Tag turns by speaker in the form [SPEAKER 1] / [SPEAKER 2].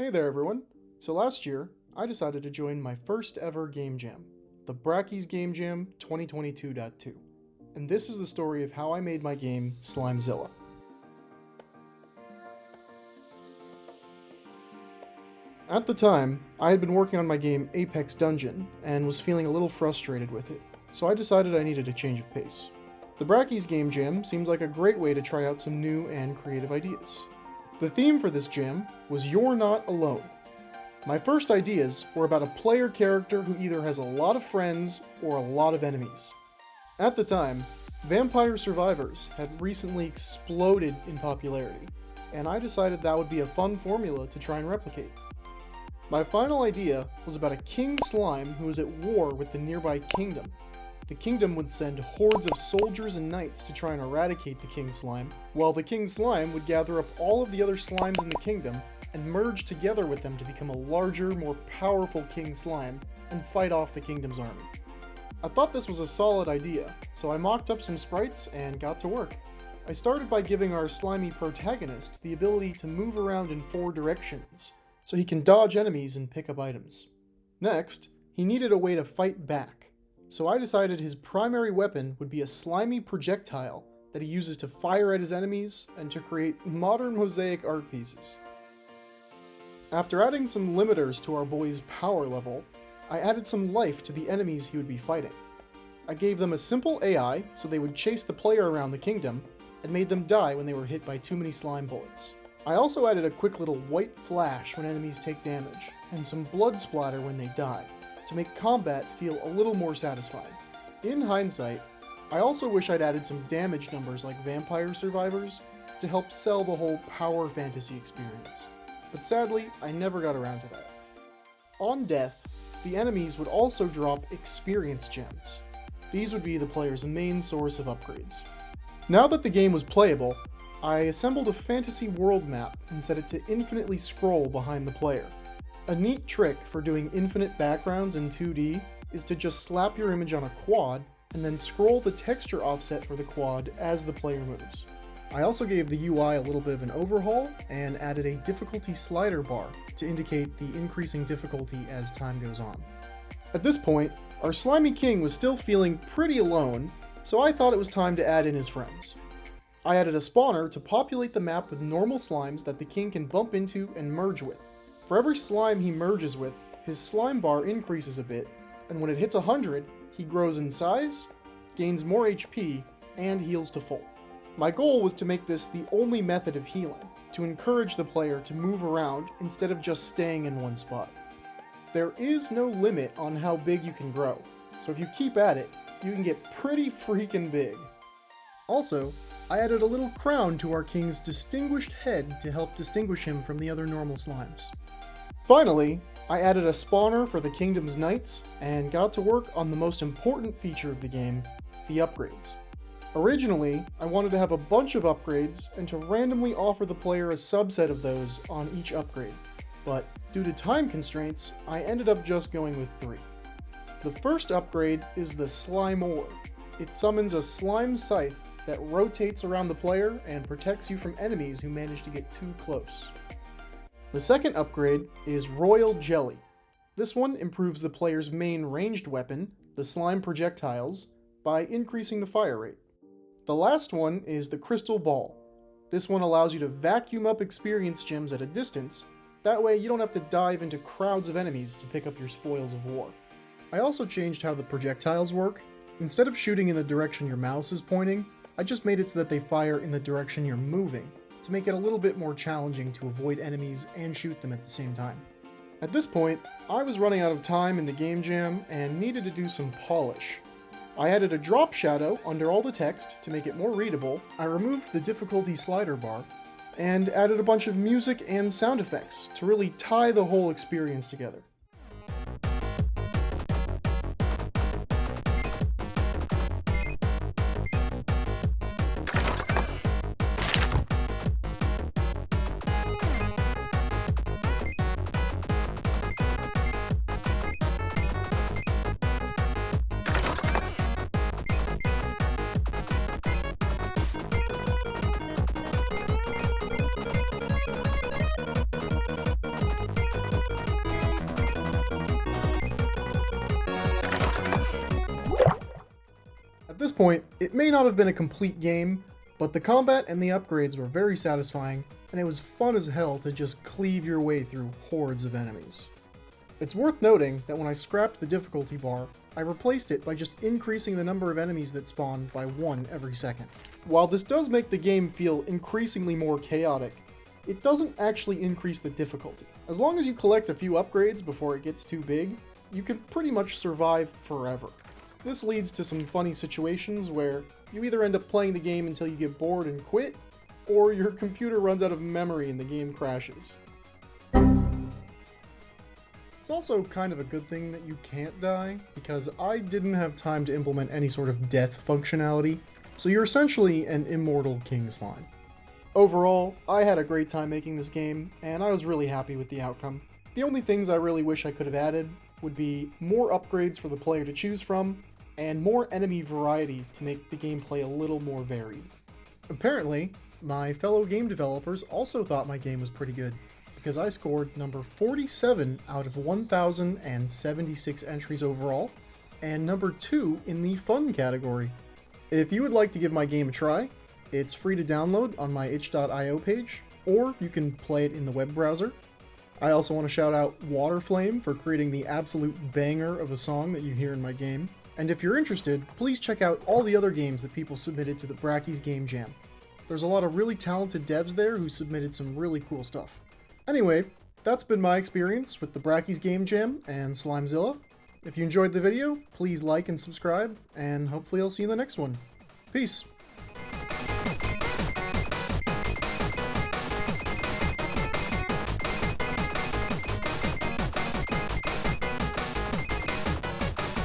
[SPEAKER 1] Hey there everyone! So last year, I decided to join my first ever game jam, the Brackeys Game Jam 2022.2. And this is the story of how I made my game, Slimezilla. At the time, I had been working on my game Apex Dungeon, and was feeling a little frustrated with it, so I decided I needed a change of pace. The Brackeys Game Jam seems like a great way to try out some new and creative ideas. The theme for this jam was You're Not Alone. My first ideas were about a player character who either has a lot of friends or a lot of enemies. At the time, Vampire Survivors had recently exploded in popularity, and I decided that would be a fun formula to try and replicate. My final idea was about a king slime who was at war with the nearby kingdom. The kingdom would send hordes of soldiers and knights to try and eradicate the king slime, while the king slime would gather up all of the other slimes in the kingdom and merge together with them to become a larger, more powerful king slime and fight off the kingdom's army. I thought this was a solid idea, so I mocked up some sprites and got to work. I started by giving our slimy protagonist the ability to move around in 4 directions, so he can dodge enemies and pick up items. Next, he needed a way to fight back, so I decided his primary weapon would be a slimy projectile that he uses to fire at his enemies and to create modern mosaic art pieces. After adding some limiters to our boy's power level, I added some life to the enemies he would be fighting. I gave them a simple AI so they would chase the player around the kingdom, and made them die when they were hit by too many slime bullets. I also added a quick little white flash when enemies take damage, and some blood splatter when they die, to make combat feel a little more satisfying. In hindsight, I also wish I'd added some damage numbers like Vampire Survivors to help sell the whole power fantasy experience. But sadly, I never got around to that. On death, the enemies would also drop experience gems. These would be the player's main source of upgrades. Now that the game was playable, I assembled a fantasy world map and set it to infinitely scroll behind the player. A neat trick for doing infinite backgrounds in 2D is to just slap your image on a quad and then scroll the texture offset for the quad as the player moves. I also gave the UI a little bit of an overhaul and added a difficulty slider bar to indicate the increasing difficulty as time goes on. At this point, our slimy king was still feeling pretty alone, so I thought it was time to add in his friends. I added a spawner to populate the map with normal slimes that the king can bump into and merge with. For every slime he merges with, his slime bar increases a bit, and when it hits 100, he grows in size, gains more HP, and heals to full. My goal was to make this the only method of healing, to encourage the player to move around instead of just staying in one spot. There is no limit on how big you can grow, so if you keep at it, you can get pretty freaking big. Also, I added a little crown to our king's distinguished head to help distinguish him from the other normal slimes. Finally, I added a spawner for the kingdom's knights and got to work on the most important feature of the game, the upgrades. Originally, I wanted to have a bunch of upgrades and to randomly offer the player a subset of those on each upgrade, but due to time constraints, I ended up just going with 3. The first upgrade is the Slime Ore. It summons a slime scythe that rotates around the player and protects you from enemies who manage to get too close. The second upgrade is Royal Jelly. This one improves the player's main ranged weapon, the slime projectiles, by increasing the fire rate. The last one is the Crystal Ball. This one allows you to vacuum up experience gems at a distance, that way you don't have to dive into crowds of enemies to pick up your spoils of war. I also changed how the projectiles work. Instead of shooting in the direction your mouse is pointing, I just made it so that they fire in the direction you're moving, to make it a little bit more challenging to avoid enemies and shoot them at the same time. At this point, I was running out of time in the game jam and needed to do some polish. I added a drop shadow under all the text to make it more readable, I removed the difficulty slider bar, and added a bunch of music and sound effects to really tie the whole experience together. this point, it may not have been a complete game, but the combat and the upgrades were very satisfying, and it was fun as hell to just cleave your way through hordes of enemies. It's worth noting that when I scrapped the difficulty bar, I replaced it by just increasing the number of enemies that spawn by 1 every second. While this does make the game feel increasingly more chaotic, it doesn't actually increase the difficulty. As long as you collect a few upgrades before it gets too big, you can pretty much survive forever. This leads to some funny situations where you either end up playing the game until you get bored and quit, or your computer runs out of memory and the game crashes. It's also kind of a good thing that you can't die, because I didn't have time to implement any sort of death functionality, so you're essentially an immortal king slime. Overall, I had a great time making this game, and I was really happy with the outcome. The only things I really wish I could have added would be more upgrades for the player to choose from, and more enemy variety to make the gameplay a little more varied. Apparently, my fellow game developers also thought my game was pretty good, because I scored number 47 out of 1,076 entries overall, and number 2 in the fun category. If you would like to give my game a try, it's free to download on my itch.io page, or you can play it in the web browser. I also want to shout out Waterflame for creating the absolute banger of a song that you hear in my game. And if you're interested, please check out all the other games that people submitted to the Brackeys Game Jam. There's a lot of really talented devs there who submitted some really cool stuff. Anyway, that's been my experience with the Brackeys Game Jam and Slimezilla. If you enjoyed the video, please like and subscribe, and hopefully I'll see you in the next one. Peace!